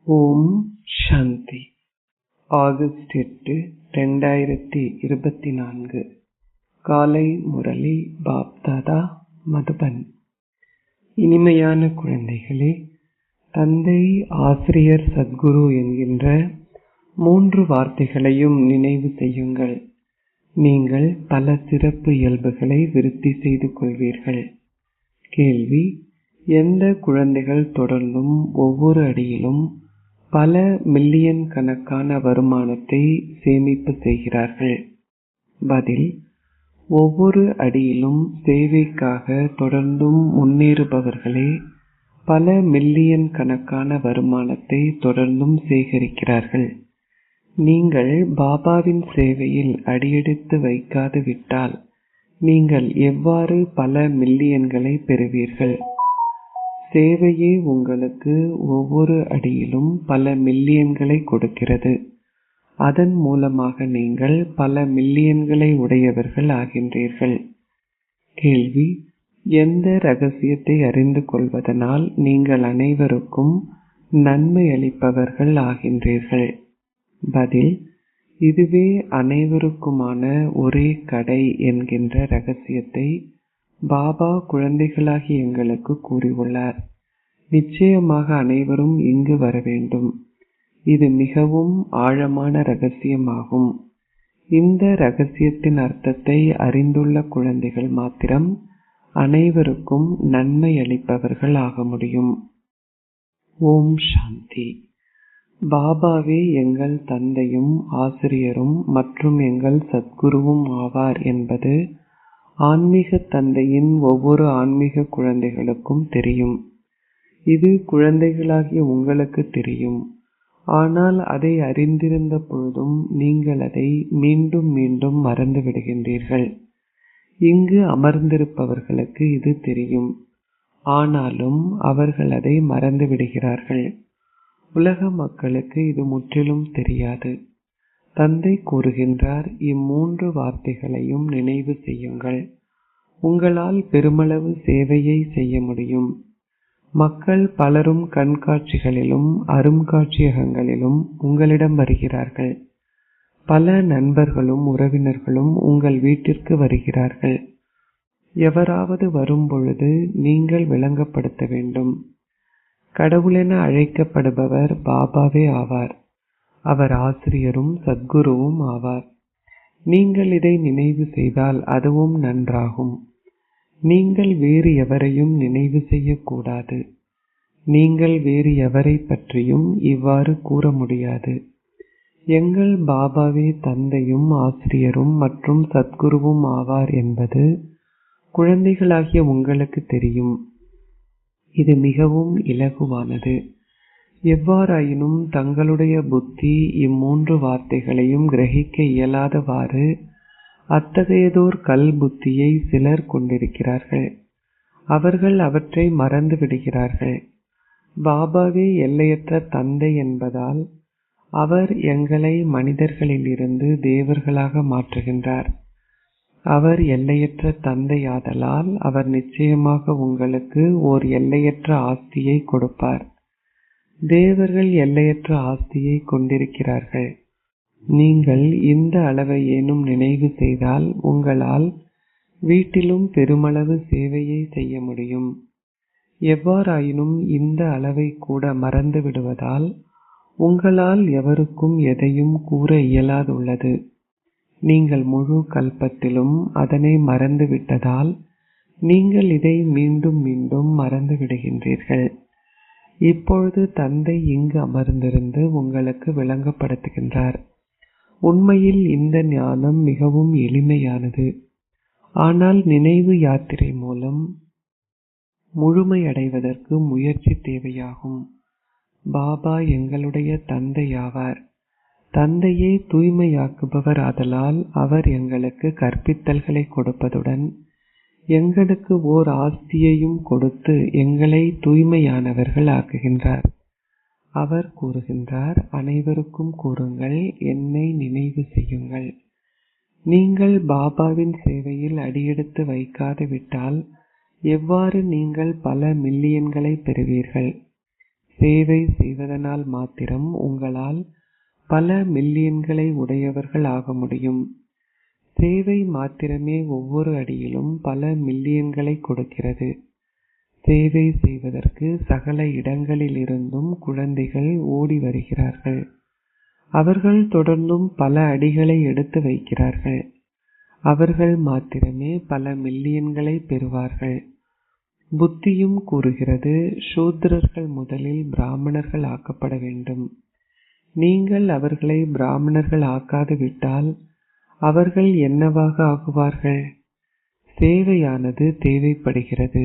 ஓம் சாந்தி. August 8, 2024. காலை முரளி பாப்தாதா, மதுபன். இனிமையான குழந்தைகளே, தந்தை, ஆசிரியர், சத்குரு என்கின்ற 3 வார்த்தைகளையும் நினைவு செய்யுங்கள். நீங்கள் பல சிறப்பு இயல்புகளை விருத்தி செய்து கொள்வீர்கள். கேள்வி: எந்த குழந்தைகள் தொடர்ந்தும் ஒவ்வொரு அடியிலும் பல மில்லியன் கணக்கான வருமானத்தை சேமிப்பு செய்கிறார்கள்? பதில்: ஒவ்வொரு அடியிலும் சேவைக்காக தொடர்ந்தும் முன்னேறுபவர்களே பல மில்லியன் கணக்கான வருமானத்தை தொடர்ந்தும் சேகரிக்கிறார்கள். நீங்கள் பாபாவின் சேவையில் அடியெடுத்து வைக்காது விட்டால் நீங்கள் எவ்வாறு பல மில்லியன்களை பெறுவீர்கள்? சேவையே உங்களுக்கு ஒவ்வொரு அடியிலும் பல மில்லியன்களை கொடுக்கிறது. அதன் மூலமாக நீங்கள் பல மில்லியன்களை உடையவர்கள் ஆகின்றீர்கள். கேள்வி: எந்த ரகசியத்தை அறிந்து கொள்வதனால் நீங்கள் அனைவருக்கும் நன்மை அளிப்பவர்கள் ஆகின்றீர்கள்? பதில்: இதுவே அனைவருக்குமான ஒரே கடை என்கின்ற ரகசியத்தை பாபா குழந்தைகளாகி எங்களுக்கு கூறியுள்ளார். நிச்சயமாக அனைவரும் இங்கு வர வேண்டும். இது மிகவும் ஆழமான ரகசியமாகும். இந்த ரகசியத்தின் அர்த்தத்தை அறிந்துள்ள குழந்தைகள் மாத்திரம் அனைவருக்கும் நன்மை அளிப்பவர்கள் ஆக முடியும். ஓம் சாந்தி. பாபாவே எங்கள் தந்தையும் ஆசிரியரும் மற்றும் எங்கள் சத்குருவும் ஆவார் என்பது ஆன்மீக தந்தையின் ஒவ்வொரு ஆன்மீக குழந்தைகளுக்கும் தெரியும். இது குழந்தைகளாகிய உங்களுக்கு தெரியும். ஆனால் அதை அறிந்திருந்த பொழுதும் நீங்கள் அதை மீண்டும் மீண்டும் மறந்து விடுகின்றீர்கள். இங்கு அமர்ந்திருப்பவர்களுக்கு இது தெரியும். ஆனாலும் அவர்கள் அதை மறந்து விடுகிறார்கள். உலக மக்களுக்கு இது முற்றிலும் தெரியாது. தந்தை கூறுகின்றார், இம்மூன்று வார்த்தைகளையும் நினைவு செய்யுங்கள். உங்களால் பெருமளவு சேவையை செய்ய முடியும். மக்கள் பலரும் கண்காட்சிகளிலும் அருங்காட்சியகங்களிலும் உங்களிடம் வருகிறார்கள். பல நண்பர்களும் உறவினர்களும் உங்கள் வீட்டிற்கு வருகிறார்கள். எவராவது வரும்பொழுது நீங்கள் விளங்கப்படுத்த வேண்டும். கடவுளென அழைக்கப்படுபவர் பாபாவே ஆவார். அவர் ஆசிரியரும் சத்குருவும் ஆவார். நீங்கள் இதை நினைவு செய்தால் அதுவும் நன்றாகும். நீங்கள் வேறு எவரையும் நினைவு செய்யக்கூடாது. நீங்கள் வேறு எவரை பற்றியும் இவ்வாறு கூற முடியாது. எங்கள் பாபாவே தந்தையும் ஆசிரியரும் மற்றும் சத்குருவும் ஆவார் என்பது குழந்தைகளாகிய உங்களுக்கு தெரியும். இது மிகவும் இலகுவானது. எவ்வாறாயினும் தங்களுடைய புத்தி இம்மூன்று வார்த்தைகளையும் கிரகிக்க இயலாதவாறு அத்தகையதோர் கல் புத்தியை சிலர் கொண்டிருக்கிறார்கள். அவர்கள் அவற்றை மறந்து விடுகிறார்கள். பாபாவே எல்லையற்ற தந்தை என்பதால் அவர் எங்களை மனிதர்களிலிருந்து தேவர்களாக மாற்றுகின்றார். அவர் எல்லையற்ற தந்தையாதலால் அவர் நிச்சயமாக உங்களுக்கு ஓர் எல்லையற்ற ஆஸ்தியை கொடுப்பார். தேவர்கள் எல்லையற்ற ஆஸ்தியை கொண்டிருக்கிறார்கள். நீங்கள் இந்த அளவை ஏனும் நினைவு செய்தால் உங்களால் வீட்டிலும் பெருமளவு சேவையை செய்ய முடியும். எவ்வாறாயினும் இந்த அளவை கூட மறந்து விடுவதால் உங்களால் எவருக்கும் எதையும் கூற இயலாதுள்ளது. நீங்கள் முழு கல்பத்திலும் அதனை மறந்து விட்டதால் நீங்கள் இதை மீண்டும் மீண்டும் மறந்து விடுகின்றீர்கள். இப்பொழுது தந்தை இங்கு அமர்ந்திருந்து உங்களுக்கு விளங்கப்படுத்துகின்றார். உண்மையில் இந்த ஞானம் மிகவும் எளிமையானது. ஆனால் நினைவு யாத்திரை மூலம் முழுமையடைவதற்கு முயற்சி தேவையாகும். பாபா எங்களுடைய தந்தையாவார். தந்தையே தூய்மையாக்குபவர் ஆதலால் அவர் எங்களுக்கு கற்பித்தல்களை கொடுப்பதுடன் எங்களுக்கு ஓர் ஆஸ்தியையும் கொடுத்து எங்களை தூய்மையானவர்கள் ஆக்குகின்றார். அவர் கூறுகின்றார், அனைவருக்கும் கூறுங்கள், என்னை நினைவு செய்யுங்கள். நீங்கள் பாபாவின் சேவையில் அடியெடுத்து வைக்காது விட்டால் எவ்வாறு நீங்கள் பல மில்லியன்களை பெறுவீர்கள்? சேவை செய்வதனால் மாத்திரம் உங்களால் பல மில்லியன்களை உடையவர்கள் ஆக முடியும். சேவை மாத்திரமே ஒவ்வொரு அடியிலும் பல மில்லியன்களை கொடுக்கிறது. சேவை செய்வதற்கு சகல இடங்களிலிருந்தும் குழந்தைகள் ஓடி வருகிறார்கள். அவர்கள் தொடர்ந்தும் பல அடிகளை எடுத்து வைக்கிறார்கள். அவர்கள் மாத்திரமே பல மில்லியன்களை பெறுவார்கள். புத்தியும் கூறுகிறது, சூத்திரர்கள் முதலில் பிராமணர்கள் ஆக்கப்பட வேண்டும். நீங்கள் அவர்களை பிராமணர்கள் ஆக்காது விட்டால் அவர்கள் என்னவாக ஆகுவார்கள்? சேவையானது தேவைப்படுகிறது.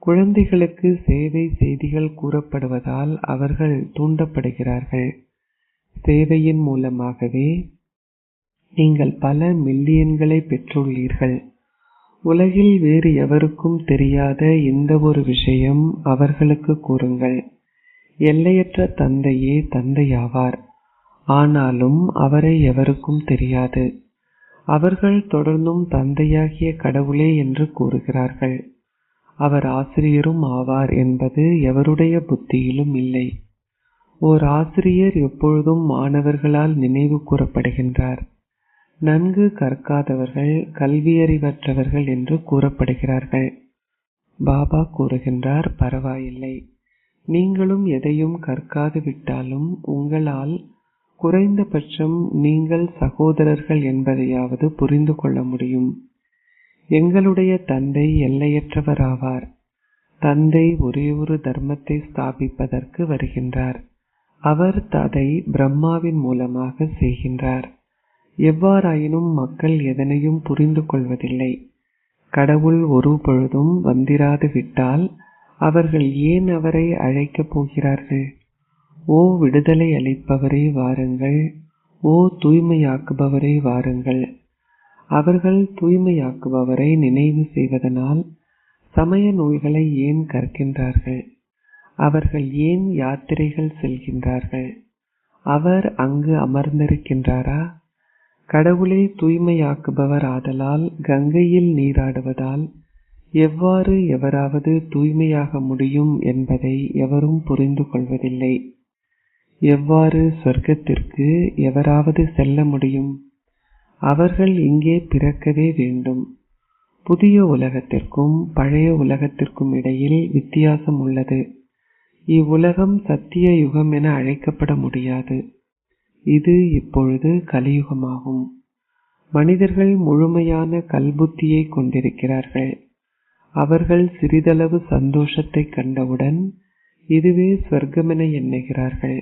குழந்தைகளுக்கு சேவை செய்திகள் கூறப்படுவதால் அவர்கள் தூண்டப்படுகிறார்கள். சேவையின் மூலமாகவே நீங்கள் பல மில்லியன்களை பெற்றுள்ளீர்கள். உலகில் வேறு எவருக்கும் தெரியாத இந்த ஒரு விஷயம் அவர்களுக்கு கூறுங்கள். எல்லையற்ற தந்தையே தந்தையாவார். ஆனாலும் அவரை எவருக்கும் தெரியாது. அவர்கள் தொடர்ந்தும் தந்தையாகிய கடவுளே என்று கூறுகிறார்கள். அவர் ஆசிரியரும் ஆவார் என்பது எவருடைய புத்தியிலும் இல்லை. ஓர் ஆசிரியர் எப்பொழுதும் மாணவர்களால் நினைவு கூறப்படுகின்றார். நன்கு கற்காதவர்கள் கல்வியறிவற்றவர்கள் என்று கூறப்படுகிறார்கள். பாபா கூறுகின்றார், பரவாயில்லை, நீங்களும் எதையும் கற்காது விட்டாலும் உங்களால் குறைந்தபட்சம் நீங்கள் சகோதரர்கள் என்பதையாவது புரிந்து கொள்ள முடியும். எங்களுடைய தந்தை எல்லையற்றவர் ஆவார். தந்தை ஒரே ஒரு தர்மத்தை ஸ்தாபிப்பதற்கு வருகின்றார். அவர் அதை பிரம்மாவின் மூலமாக செய்கின்றார். எவ்வாறாயினும் மக்கள் எதனையும் புரிந்து கொள்வதில்லை. கடவுள் ஒரு பொழுதும் வந்திராது விட்டால் அவர்கள் ஏன் அவரை அழைக்கப் போகிறார்கள்? ஓ விடுதலை அளிப்பவரே வாருங்கள், ஓ தூய்மையாக்குபவரே வாருங்கள். அவர்கள் தூய்மையாக்குபவரை நினைவு செய்வதனால் சமய நூல்களை ஏன் கற்கின்றார்கள்? அவர்கள் ஏன் யாத்திரைகள் செல்கின்றார்கள்? அவர் அங்கு அமர்ந்திருக்கின்றாரா? கடவுளே தூய்மையாக்குபவர் ஆதலால் கங்கையில் நீராடுவதால் எவ்வாறு எவராவது தூய்மையாக முடியும் என்பதை எவரும் புரிந்து கொள்வதில்லை. எவ்வாறு சொர்க்கத்திற்கு எவராவது செல்ல முடியும்? அவர்கள் இங்கே பிறக்கவே வேண்டும். புதிய உலகத்திற்கும் பழைய உலகத்திற்கும் இடையில் வித்தியாசம் உள்ளது. இவ்வுலகம் சத்திய யுகம் என அழைக்கப்பட முடியாது. இது இப்பொழுது கலியுகமாகும். மனிதர்கள் முழுமையான கல்புத்தியை கொண்டிருக்கிறார்கள். அவர்கள் சிறிதளவு சந்தோஷத்தை கண்டவுடன் இதுவே சொர்க்கமென எண்ணுகிறார்கள்.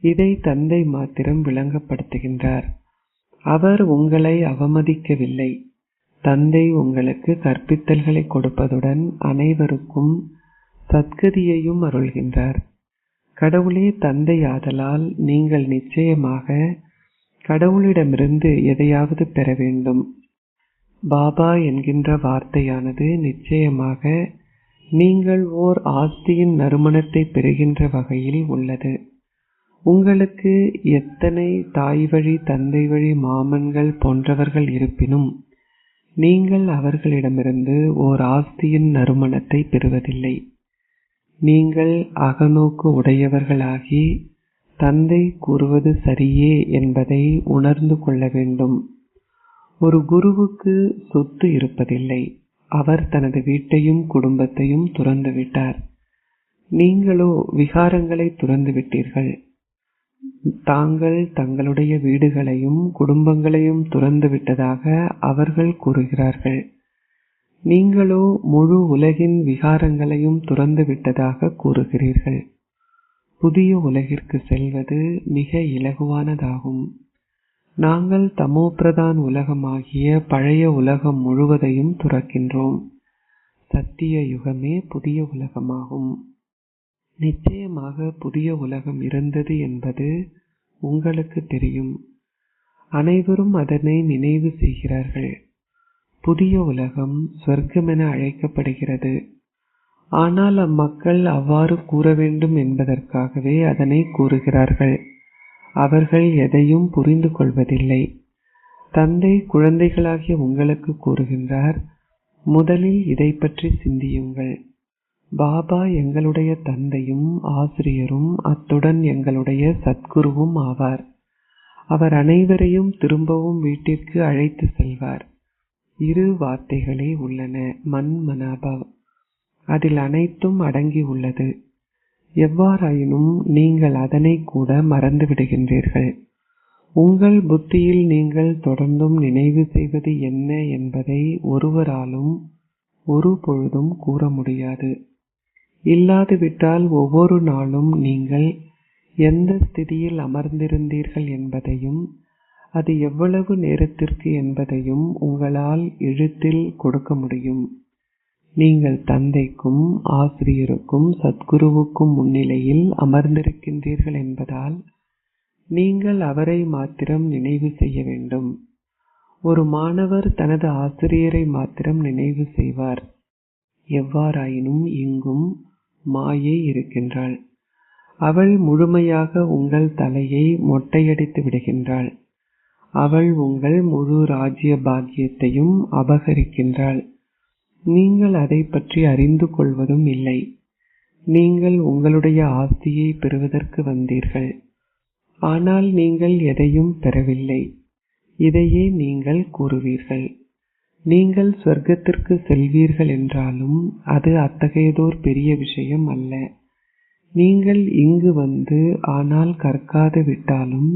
இதை தந்தை மாத்திரம் விளங்கப்படுத்துகின்றார். அவர் உங்களை அவமதிக்கவில்லை. தந்தை உங்களுக்கு கற்பித்தல்களை கொடுப்பதுடன் அனைவருக்கும் சத்கதியையும் அருள்கின்றார். கடவுளே தந்தை ஆதலால் நீங்கள் நிச்சயமாக கடவுளிடமிருந்து எதையாவது பெற வேண்டும். பாபா என்கின்ற வார்த்தையானது நிச்சயமாக நீங்கள் ஓர் ஆஸ்தியின் நறுமணத்தை பெறுகின்ற வகையில் உள்ளது. உங்களுக்கு எத்தனை தாய் வழி தந்தை வழி மாமன்கள் போன்றவர்கள் இருப்பினும் நீங்கள் அவர்களிடமிருந்து ஓர் ஆஸ்தியின் நறுமணத்தை பெறுவதில்லை. நீங்கள் அகநோக்கு உடையவர்களாகி தந்தை கூறுவது சரியே என்பதை உணர்ந்து கொள்ள வேண்டும். ஒரு குருவுக்கு சொத்து இருப்பதில்லை. அவர் தனது வீட்டையும் குடும்பத்தையும் துறந்துவிட்டார். நீங்களோ விகாரங்களை துறந்துவிட்டீர்கள். தாங்கள் தங்களுடைய வீடுகளையும் குடும்பங்களையும் துறந்து விட்டதாக அவர்கள் கூறுகிறார்கள். நீங்களோ முழு உலகின் விகாரங்களையும் துறந்து விட்டதாக கூறுகிறீர்கள். புதிய உலகிற்கு செல்வது மிக இலகுவானதாகும். நாங்கள் தமோபிரதான் உலகமாகிய பழைய உலகம் முழுவதையும் துறக்கின்றோம். சத்திய யுகமே புதிய உலகமாகும். நிச்சயமாக புதிய உலகம் இருந்தது என்பது உங்களுக்கு தெரியும். அனைவரும் அதனை நினைவு செய்கிறார்கள். புதிய உலகம் சொர்க்கமென அழைக்கப்படுகிறது. ஆனால் அம்மக்கள் அவ்வாறு கூற வேண்டும் என்பதற்காகவே அதனை கூறுகிறார்கள். அவர்கள் எதையும் புரிந்து கொள்வதில்லை. தந்தை குழந்தைகளாகிய உங்களுக்கு கூறுகின்றார், முதலில் இதை பற்றி சிந்தியுங்கள். பாபா எங்களுடைய தந்தையும் ஆசிரியரும் அத்துடன் எங்களுடைய சத்குருவும் ஆவார். அவர் அனைவரையும் திரும்பவும் வீட்டிற்கு அழைத்து செல்வார். 2 வார்த்தைகளே உள்ளன, மன் மனாபவ். அதில் அனைத்தும் அடங்கி உள்ளது. எவ்வாறாயினும் நீங்கள் அதனை கூட மறந்து விடுகின்றீர்கள். உங்கள் புத்தியில் நீங்கள் தொடர்ந்தும் நினைவு செய்வது என்ன என்பதை ஒருவராலும் ஒரு பொழுதும் கூற முடியாது. இல்லாதுவிட்டால் ஒவ்வொரு நாளும் நீங்கள் எந்த ஸ்திதியில் அமர்ந்திருந்தீர்கள் என்பதையும் அது எவ்வளவு நேரத்திற்கு என்பதையும் உங்களால் எழுத்தில் கொடுக்க முடியும். நீங்கள் தந்தைக்கும் ஆசிரியருக்கும் சத்குருவுக்கும் முன்னிலையில் அமர்ந்திருக்கின்றீர்கள் என்பதால் நீங்கள் அவரை மாத்திரம் நினைவு செய்ய வேண்டும். ஒரு மாணவர் தனது ஆசிரியரை மாத்திரம் நினைவு செய்வார். எவ்வாறாயினும் இங்கும் மாயை இருக்கின்றாள். அவள் முழுமையாக உங்கள் தலையை மொட்டையடித்து விடுகின்றாள். அவள் உங்கள் முழு ராஜ்ய பாக்கியத்தையும் அபகரிக்கின்றாள். நீங்கள் அதை பற்றி அறிந்து கொள்வதும் இல்லை. நீங்கள் உங்களுடைய ஆஸ்தியை பெறுவதற்கு வந்தீர்கள், ஆனால் நீங்கள் எதையும் பெறவில்லை. இதையே நீங்கள் கூறுவீர்கள். நீங்கள் சொர்க்கத்திற்கு செல்வீர்கள் என்றாலும் அது அத்தகையதோர் பெரிய விஷயம் அல்ல. நீங்கள் இங்கு வந்து ஆனால் கற்காது விட்டாலும்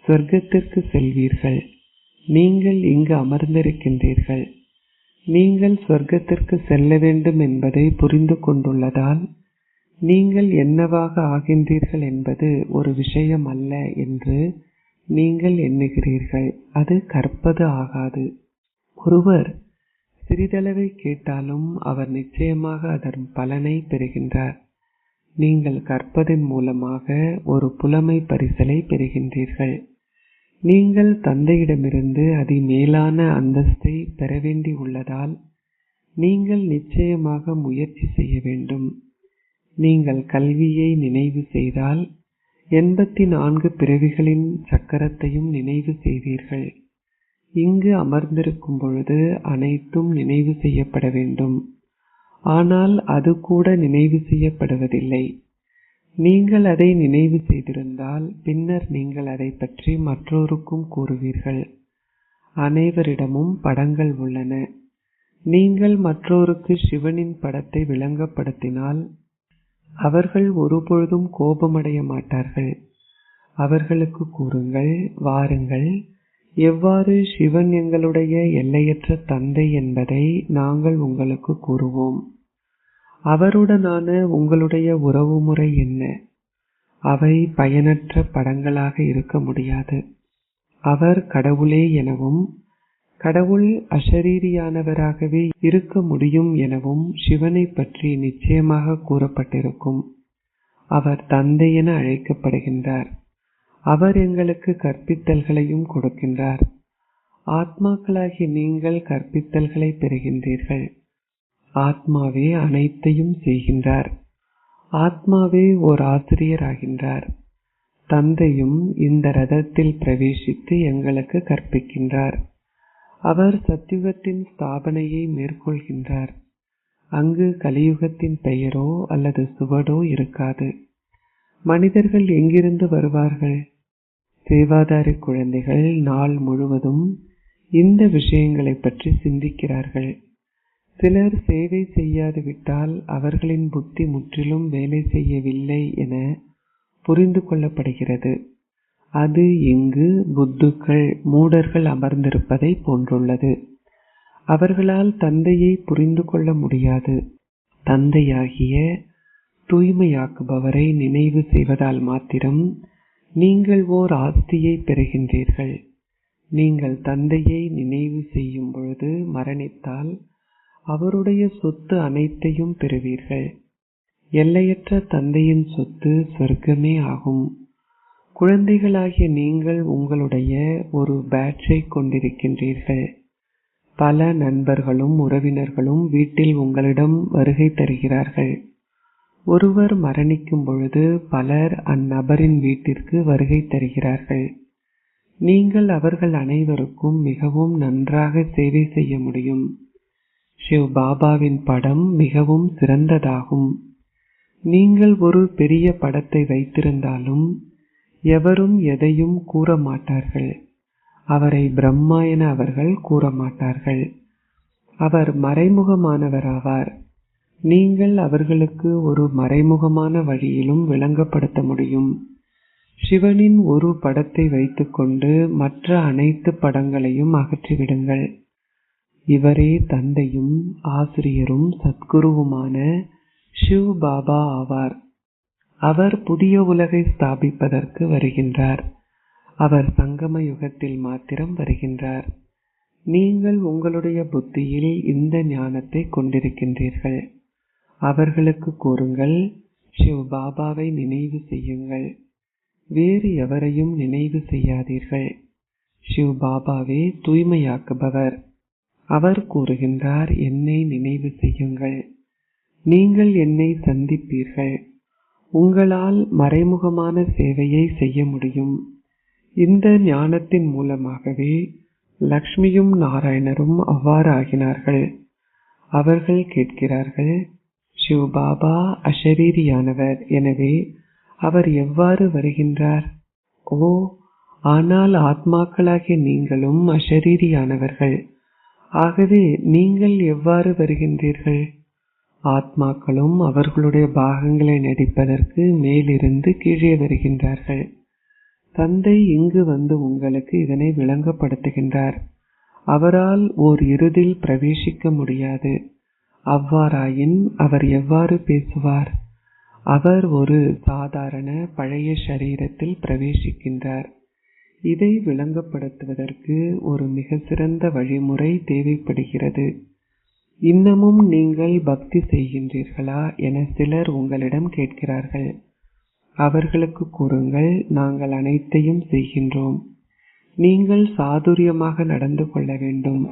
சொர்க்கத்திற்கு செல்வீர்கள். நீங்கள் இங்கு அமர்ந்திருக்கின்றீர்கள். நீங்கள் சொர்க்கத்திற்கு செல்ல வேண்டும் என்பதை புரிந்து கொண்டுள்ளதால் நீங்கள் என்னவாக ஆகின்றீர்கள் என்பது ஒரு விஷயம் அல்ல என்று நீங்கள் எண்ணுகிறீர்கள். அது கற்பது ஆகாது. ஒருவர் சிறிதளவை கேட்டாலும் அவர் நிச்சயமாக அதன் பலனை பெறுகின்றார். நீங்கள் கற்பதன் மூலமாக ஒரு புலமை பரிசலை பெறுகின்றீர்கள். நீங்கள் தந்தையிடமிருந்து அதிமேலான அந்தஸ்தை பெற வேண்டி உள்ளதால் நீங்கள் நிச்சயமாக முயற்சி செய்ய வேண்டும். நீங்கள் கல்வியை நினைவு செய்தால் 84 பிறவிகளின் சக்கரத்தையும் நினைவு செய்வீர்கள். இங்கு அமர்ந்திருக்கும் பொழுது அனைத்தும் நினைவு செய்யப்பட வேண்டும். ஆனால் அது கூட நினைவு செய்யப்படுவதில்லை. நீங்கள் அதை நினைவு செய்திருந்தால் பின்னர் நீங்கள் அதை பற்றி மற்றோருக்கும் கூறுவீர்கள். அனைவரிடமும் படங்கள் உள்ளன. நீங்கள் மற்றோருக்கு சிவனின் படத்தை விளங்கப்படுத்தினால் அவர்கள் ஒருபொழுதும் கோபமடைய மாட்டார்கள். அவர்களுக்கு கூறுங்கள், வாருங்கள், எவ்வாறு சிவன் எங்களுடைய எல்லையற்ற தந்தை என்பதை நாங்கள் உங்களுக்கு கூறுவோம். அவருடனான உங்களுடைய உறவுமுறை என்ன? அவை பயனற்ற படங்களாக இருக்க முடியாது. அவர் கடவுளே எனவும் கடவுள் அஷரீரியானவராகவே இருக்க முடியும் எனவும் சிவனை பற்றி நிச்சயமாக கூறப்பட்டிருக்கும். அவர் தந்தை என அழைக்கப்படுகின்றார். அவர் எங்களுக்கு கற்பித்தல்களையும் கொடுக்கின்றார். ஆத்மாக்களாகிய நீங்கள் கற்பித்தல்களை பெறுகின்றீர்கள். ஆத்மாவே அனைத்தையும் செய்கின்றார். ஆத்மாவே ஓர் ஆசிரியர் ஆகின்றார். தந்தையும் இந்த ரதத்தில் பிரவேசித்து எங்களுக்கு கற்பிக்கின்றார். அவர் சத்யுகத்தின் ஸ்தாபனையை மேற்கொள்கின்றார். அங்கு கலியுகத்தின் பெயரோ அல்லது சுவடோ இருக்காது. மனிதர்கள் எங்கிருந்து வருவார்கள்? சேவாதாரி குழந்தைகள் நாள் முழுவதும் இந்த விஷயங்களை பற்றி சிந்திக்கிறார்கள். சிலர் சேவை செய்யாது விட்டால் அவர்களின் புத்தி முற்றிலும் வேலை செய்யவில்லை என புரிந்து கொள்ளப்படுகிறது. அது இங்கு புத்துக்கள், மூடர்கள் அமர்ந்திருப்பதை போன்றுள்ளது. அவர்களால் தந்தையை புரிந்து கொள்ள முடியாது. தந்தையாகிய தூய்மையாக்குபவரை நினைவு செய்வதால் மாத்திரம் நீங்கள் ஓர் ஆஸ்தியை பெறுகின்றீர்கள். நீங்கள் தந்தையை நினைவு செய்யும் பொழுது மரணித்தால் அவருடைய சொத்து அனைத்தையும் பெறுவீர்கள். எல்லையற்ற தந்தையின் சொத்து சொர்க்கமே ஆகும். குழந்தைகளாகிய நீங்கள் உங்களுடைய ஒரு பேட்சை கொண்டிருக்கின்றீர்கள். பல நண்பர்களும் உறவினர்களும் வீட்டில் உங்களிடம் வருகை தருகிறார்கள். ஒருவர் மரணிக்கும் பொழுது பலர் அந்நபரின் வீட்டிற்கு வருகை தருகிறார்கள். நீங்கள் அவர்கள் அனைவருக்கும் மிகவும் நன்றாக சேவை செய்ய முடியும். சிவ் பாபாவின் படம் மிகவும் சிறந்ததாகும். நீங்கள் ஒரு பெரிய படத்தை வைத்திருந்தாலும் எவரும் எதையும் கூற மாட்டார்கள். அவரை பிரம்மா என அவர்கள் கூற மாட்டார்கள். அவர் மறைமுகமானவராவார். நீங்கள் அவர்களுக்கு ஒரு மறைமுகமான வழியிலும் விளங்கப்படுத்த முடியும். சிவனின் ஒரு படத்தை வைத்துக்கொண்டு மற்ற அனைத்து படங்களையும் அகற்றிவிடுங்கள். இவரே தந்தையும் ஆசிரியரும் சத்குருவுமான சிவ் பாபா ஆவார். அவர் புதிய உலகை ஸ்தாபிப்பதற்கு வருகின்றார். அவர் சங்கம யுகத்தில் மாத்திரம் வருகின்றார். நீங்கள் உங்களுடைய புத்தியில் இந்த ஞானத்தை கொண்டிருக்கின்றீர்கள். அவர்களுக்கு கூறுங்கள், சிவ் பாபாவை நினைவு செய்யுங்கள். வேறு எவரையும் நினைவு செய்யாதீர்கள். சிவ் பாபாவே தூய்மையாக்குபவர். அவர் கூறுகின்றார், என்னை நினைவு செய்யுங்கள். நீங்கள் என்னை சந்திப்பீர்கள். உங்களால் மறைமுகமான சேவையை செய்ய முடியும். இந்த ஞானத்தின் மூலமாகவே லக்ஷ்மியும் நாராயணரும் அவ்வாறு ஆகினார்கள். அவர்கள் கேட்கிறார்கள், சிவ் பாபா அஷரீரியானவர், எனவே அவர் எவ்வாறு வருகின்றார்? ஓ, ஆனால் ஆத்மாக்களாகிய நீங்களும் அஷரீரியானவர்கள். ஆகவே நீங்கள் எவ்வாறு வருகின்றீர்கள்? ஆத்மாக்களும் அவர்களுடைய பாகங்களை நடிப்பதற்கு மேலிருந்து கீழே வருகின்றார்கள். தந்தை இங்கு வந்து உங்களுக்கு இதனை விளங்கப்படுத்துகின்றார். அவரால் ஓர் இருதில் பிரவேசிக்க முடியாது. அவ்வாறாயின் அவர் எவ்வாறு பேசுவார்? அவர் ஒரு சாதாரண பழைய சரீரத்தில் பிரவேசிக்கின்றார். இதை விளங்கப்படுத்துவதற்கு ஒரு மிக சிறந்த வழிமுறை தேவைப்படுகிறது. இன்னமும் நீங்கள் பக்தி செய்கின்றீர்களா என சிலர் உங்களிடம் கேட்கிறார்கள். அவர்களுக்கு கூறுங்கள், நாங்கள் அனைத்தையும் செய்கின்றோம். நீங்கள் சாதுரியமாக நடந்து கொள்ள வேண்டும்.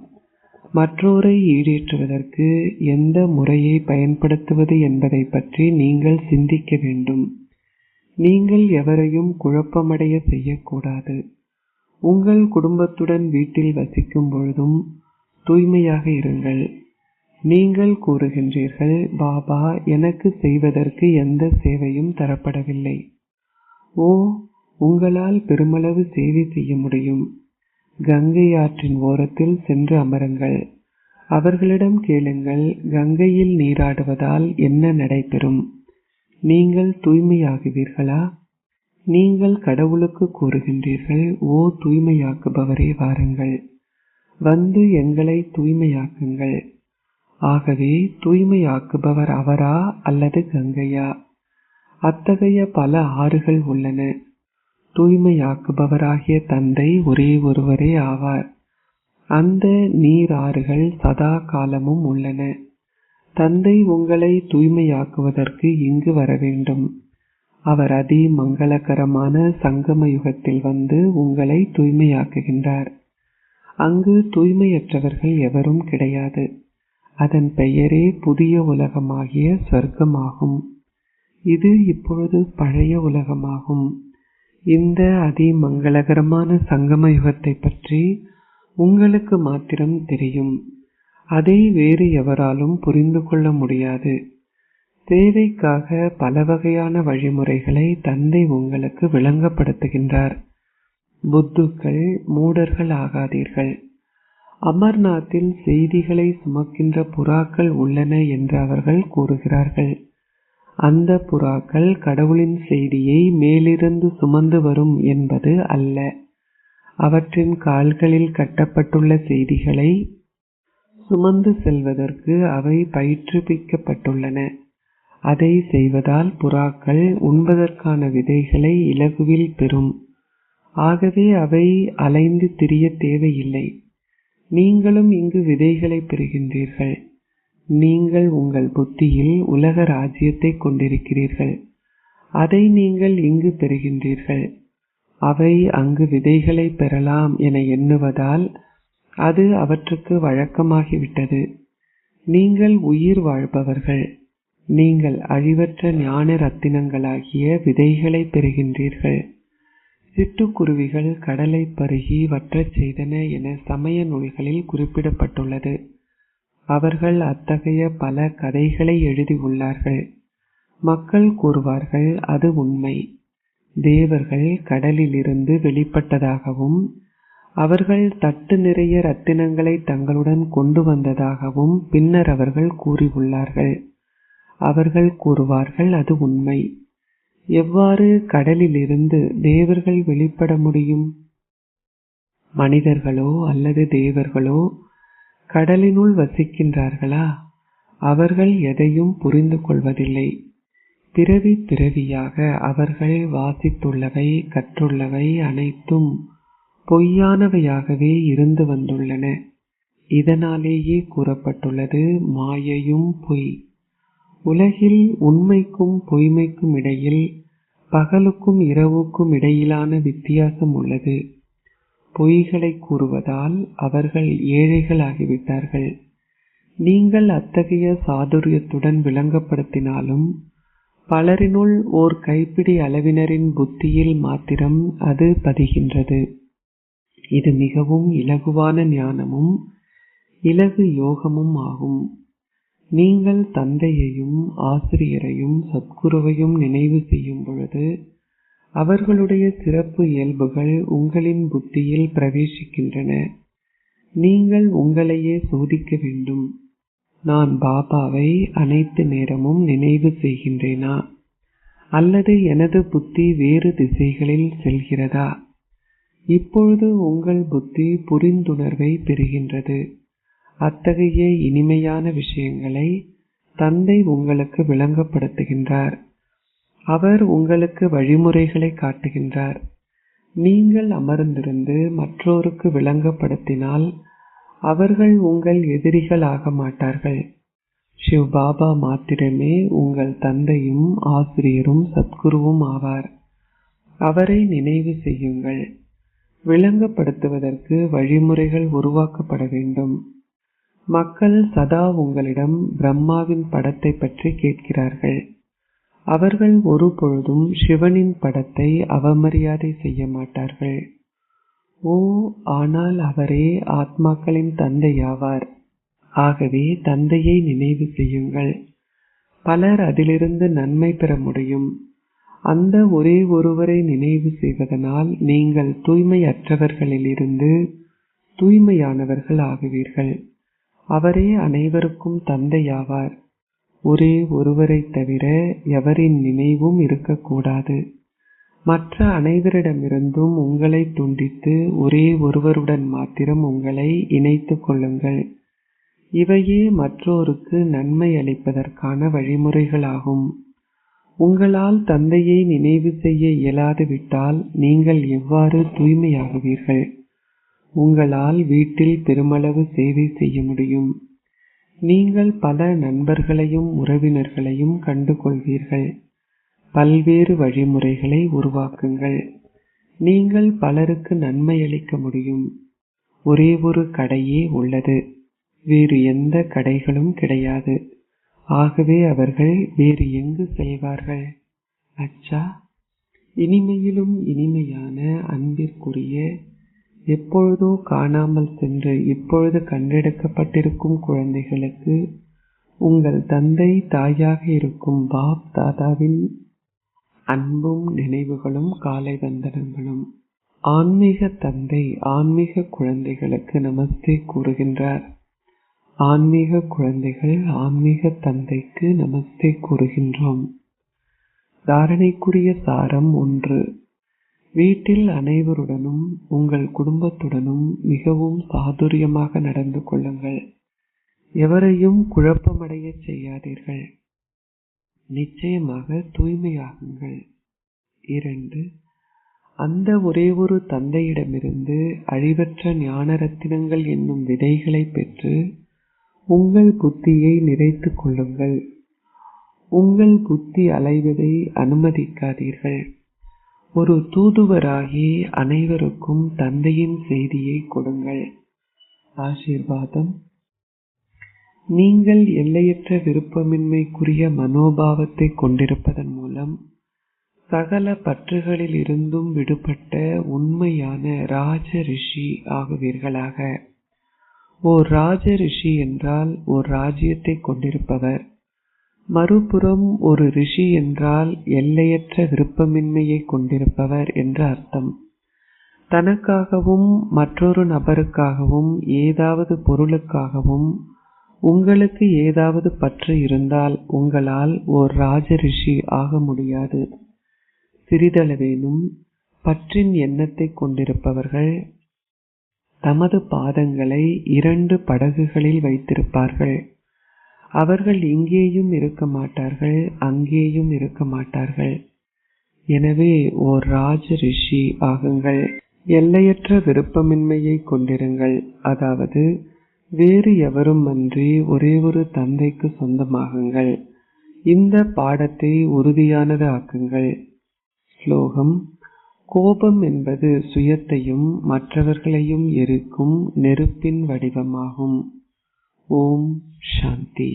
மற்றோரை ஈடேற்றுவதற்கு எந்த முறையை பயன்படுத்துவது என்பதை பற்றி நீங்கள் சிந்திக்க வேண்டும். நீங்கள் எவரையும் குழப்பமடைய செய்யக்கூடாது. உங்கள் குடும்பத்துடன் வீட்டில் வசிக்கும் பொழுதும் தூய்மையாக இருங்கள். நீங்கள் கூறுகின்றீர்கள், பாபா எனக்கு செய்வதற்கு எந்த சேவையும் தரப்படவில்லை. ஓ, உங்களால் பெருமளவு சேவை செய்ய முடியும். கங்கை ஆற்றின் ஓரத்தில் சென்று அமருங்கள். அவர்களிடம் கேளுங்கள், கங்கையில் நீராடுவதால் என்ன நடைபெறும்? நீங்கள் தூய்மையாகுவீர்களா? நீங்கள் கடவுளுக்கு கூறுகின்றீர்கள், ஓ தூய்மையாக்குபவரே வாருங்கள், வந்து எங்களை தூய்மையாக்குங்கள். ஆகவே தூய்மையாக்குபவர் அவரா அல்லது கங்கையா? அத்தகைய பல ஆறுகள் உள்ளன. தூய்மையாக்குபவராகிய தந்தை ஒரே ஒருவரே ஆவார். அந்த நீர் ஆறுகள் சதா காலமும் உள்ளன. தந்தை உங்களை தூய்மையாக்குவதற்கு இங்கு வர வேண்டும். அவர் அதி மங்களகரமான சங்கம யுகத்தில் வந்து உங்களை தூய்மையாக்குகின்றார். அங்கு தூய்மையற்றவர்கள் எவரும் கிடையாது. அதன் பெயரே புதிய உலகமாகிய சொர்க்கமாகும். இது இப்பொழுது பழைய உலகமாகும். இந்த அதி மங்களகரமான சங்கம யுகத்தை பற்றி உங்களுக்கு மாத்திரம் தெரியும். அதை வேறு எவராலும் புரிந்து கொள்ள முடியாது. சேவைக்காக பல வகையான வழிமுறைகளை தந்தை உங்களுக்கு விளங்கப்படுத்துகின்றார். புத்துக்கள் மூடர்கள் ஆகாதீர்கள். அமர்நாத்தில் செய்திகளை சுமக்கின்ற புறாக்கள் உள்ளன என்று அவர்கள் கூறுகிறார்கள். அந்த புறாக்கள் கடவுளின் செய்தியை மேலிருந்து சுமந்து வரும் என்பது அல்ல. அவற்றின் கால்களில் கட்டப்பட்டுள்ள செய்திகளை சுமந்து செல்வதற்கு அவை பயிற்றுவிக்கப்பட்டுள்ளன. அதை செய்வதால் புறாக்கள் உண்பதற்கான விதைகளை இலகுவில் பெறும். ஆகவே அவை அலைந்து திரிய தேவையில்லை. நீங்களும் இங்கு விதைகளை பெறுகின்றீர்கள். நீங்கள் உங்கள் புத்தியில் உலக ராஜ்யத்தை கொண்டிருக்கிறீர்கள். அதை நீங்கள் இங்கு பெறுகின்றீர்கள். அவை அங்கு விதைகளை பெறலாம் என எண்ணுவதால் அது அவற்றுக்கு வழக்கமாகிவிட்டது. நீங்கள் உயிர் வாழ்பவர்கள். நீங்கள் அழிவற்ற ஞான ரத்தினங்களாகிய விதைகளை பெறுகின்றீர்கள். சிட்டுக்குருவிகள் கடலை பருகி வற்றச் செய்தன என சமய நூல்களில் குறிப்பிடப்பட்டுள்ளது. அவர்கள் அத்தகைய பல கதைகளை எழுதியுள்ளார்கள். மக்கள் கூறுவார்கள், அது உண்மை. தேவர்கள் கடலிலிருந்து வெளிப்பட்டதாகவும் அவர்கள் தட்டு நிறைய ரத்தினங்களை தங்களுடன் கொண்டு வந்ததாகவும் பின்னர் அவர்கள் கூறியுள்ளார்கள். அவர்கள் கூறுவார்கள், அது உண்மை. எவ்வாறு கடலிலிருந்து தேவர்கள் வெளிப்பட முடியும்? மனிதர்களோ அல்லது தேவர்களோ கடலினுள் வசிக்கின்றார்களா? அவர்கள் எதையும் புரிந்து கொள்வதில்லை. பிறவி பிறவியாக அவர்கள் வாசித்துள்ளவை, கற்றுள்ளவை அனைத்தும் பொய்யானவையாகவே இருந்து வந்துள்ளன. இதனாலேயே கூறப்பட்டுள்ளது, மாயையும் பொய். உலகில் உண்மைக்கும் பொய்மைக்கும் இடையில், பகலுக்கும் இரவுக்கும் இடையிலான வித்தியாசம் உள்ளது. பொய்களை கூறுவதால் அவர்கள் ஏழைகள் ஆகிவிட்டார்கள். நீங்கள் அத்தகைய சாதுரியத்துடன் விளங்கப்படுத்தினாலும் பலரினுள் ஓர் கைப்பிடி அளவினரின் புத்தியில் மாத்திரம் அது பதிகின்றது. இது மிகவும் இலகுவான ஞானமும் இலகு யோகமும் ஆகும். நீங்கள் தந்தையையும் ஆசிரியரையும் சத்குருவையும் நினைவு செய்யும் பொழுது அவர்களுடைய சிறப்பு இயல்புகள் உங்களின் புத்தியில் பிரவேசிக்கின்றன. நீங்கள் உங்களையே சோதிக்க வேண்டும். நான் பாபாவை அனைத்து நேரமும் நினைவு செய்கின்றேனா அல்லது எனது புத்தி வேறு திசைகளில் செல்கிறதா? இப்பொழுது உங்கள் புத்தி புரிந்துணர்வை பெறுகின்றது. அத்தகைய இனிமையான விஷயங்களை தந்தை உங்களுக்கு விளங்கப்படுத்துகின்றார். அவர் உங்களுக்கு வழிமுறைகளை காட்டுகின்றார். நீங்கள் அமர்ந்திருந்து மற்றோருக்கு விளங்கப்படுத்தினால் அவர்கள் உங்கள் எதிரிகள் ஆக மாட்டார்கள். சிவ் பாபா மாத்திரமே உங்கள் தந்தையும் ஆசிரியரும் சத்குருவும் ஆவார். அவரை நினைவு செய்யுங்கள். விளங்கப்படுத்துவதற்கு வழிமுறைகள் உருவாக்கப்பட வேண்டும். மக்கள் சதா உங்களிடம் பிரம்மாவின் படத்தை பற்றி கேட்கிறார்கள். அவர்கள் ஒருபொழுதும் சிவனின் படத்தை அவமரியாதை செய்ய மாட்டார்கள். ஓ, ஆனால் அவரே ஆத்மாக்களின் தந்தையாவார். ஆகவே தந்தையை நினைவு செய்யுங்கள். பலர் அதிலிருந்து நன்மை பெற முடியும். அந்த ஒரே ஒருவரை நினைவு செய்வதனால் நீங்கள் தூய்மையற்றவர்களிலிருந்து தூய்மையானவர்கள் ஆகுவீர்கள். அவரே அனைவருக்கும் தந்தையாவார். ஒரே ஒருவரை தவிர எவரின் நினைவும் இருக்கக்கூடாது. மற்ற அனைவரிடமிருந்தும் உங்களை துண்டித்து ஒரே ஒருவருடன் மாத்திரம் உங்களை இணைத்துக் கொள்ளுங்கள். இவையே மற்றோருக்கு நன்மை அளிப்பதற்கான வழிமுறைகளாகும். உங்களால் தந்தையை நினைவு செய்ய இயலாது விட்டால் நீங்கள் எவ்வாறு தூய்மையாகுவீர்கள்? உங்களால் வீட்டில் பெருமளவு சேவை செய்ய முடியும். நீங்கள் பல நண்பர்களையும் உறவினர்களையும் கண்டு கொள்வீர்கள். பல்வேறு வழிமுறைகளை உருவாக்குங்கள். நீங்கள் பலருக்கு நன்மை அளிக்க முடியும். ஒரே ஒரு கடையே உள்ளது. வேறு எந்த கடைகளும் கிடையாது. ஆகவே அவர்கள் வேறு எங்கு செல்வார்கள்? அச்சா, இனிமையிலும் இனிமையான அன்பிற்குரிய, எப்பொழுதோ காணாமல் சென்று இப்பொழுது கண்டெடுக்கப்பட்டிருக்கும் குழந்தைகளுக்கு உங்கள் தந்தை தாயாக இருக்கும் பாப் தாதாவின் அன்பும் நினைவுகளும் காலை வந்தனங்களும். ஆன்மீக தந்தை ஆன்மீக குழந்தைகளுக்கு நமஸ்தே கூறுகின்றார். ஆன்மீக குழந்தைகள் ஆன்மீக தந்தைக்கு நமஸ்தே கூறுகின்றோம். தாரணைக்குரிய சாரம் 1. வீட்டில் அனைவருடனும் உங்கள் குடும்பத்துடனும் மிகவும் சாதுரியமாக நடந்து கொள்ளுங்கள். எவரையும் குழப்பமடைய செய்யாதீர்கள். நிச்சயமாக தூய்மையாகுங்கள். 2. அந்த ஒரே ஒரு தந்தையிடமிருந்து அழிவற்ற ஞான ரத்தினங்கள் என்னும் விதைகளை பெற்று உங்கள் புத்தியை நிறைத்துக் கொள்ளுங்கள். உங்கள் புத்தி அலைவதை அனுமதிக்காதீர்கள். ஒரு தூதுவராகி அனைவருக்கும் தந்தையின் செய்தியை கொடுங்கள். ஆசீர்வாதம். நீங்கள் எல்லையற்ற விருப்பமின்மைக்குரிய மனோபாவத்தை கொண்டிருப்பதன் மூலம் சகல பற்றுகளில் இருந்தும் விடுபட்ட உண்மையான ராஜ ரிஷி ஆகுவீர்களாக. ஓர் ராஜ ரிஷி என்றால் ஓர் ராஜ்யத்தை கொண்டிருப்பவர். மறுபுறம் ஒரு ரிஷி என்றால் எல்லையற்ற விருப்பமின்மையை கொண்டிருப்பவர் என்று அர்த்தம். தனக்காகவும் மற்றொரு நபருக்காகவும் ஏதாவது பொருளுக்காகவும் உங்களுக்கு ஏதாவது பற்று இருந்தால் உங்களால் ஓர் ராஜ ரிஷி ஆக முடியாது. சிறிதளவேனும் பற்றின் எண்ணத்தை கொண்டிருப்பவர்கள் தமது பாதங்களை 2 படகுகளில் வைத்திருப்பார்கள். அவர்கள் இங்கேயும் இருக்க மாட்டார்கள், அங்கேயும் இருக்க மாட்டார்கள். எனவே ஓர் ராஜ ரிஷி ஆகுங்கள். எல்லையற்ற விருப்பமின்மையை கொண்டிருங்கள். அதாவது வேறு எவரும் அன்றி ஒரே ஒரு தந்தைக்கு சொந்தமாகுங்கள். இந்த பாடத்தை உறுதியானது ஆக்குங்கள். ஸ்லோகம்: கோபம் என்பது சுயத்தையும் மற்றவர்களையும் எரிக்கும் நெருப்பின் வடிவமாகும். ஓம் சாந்தி.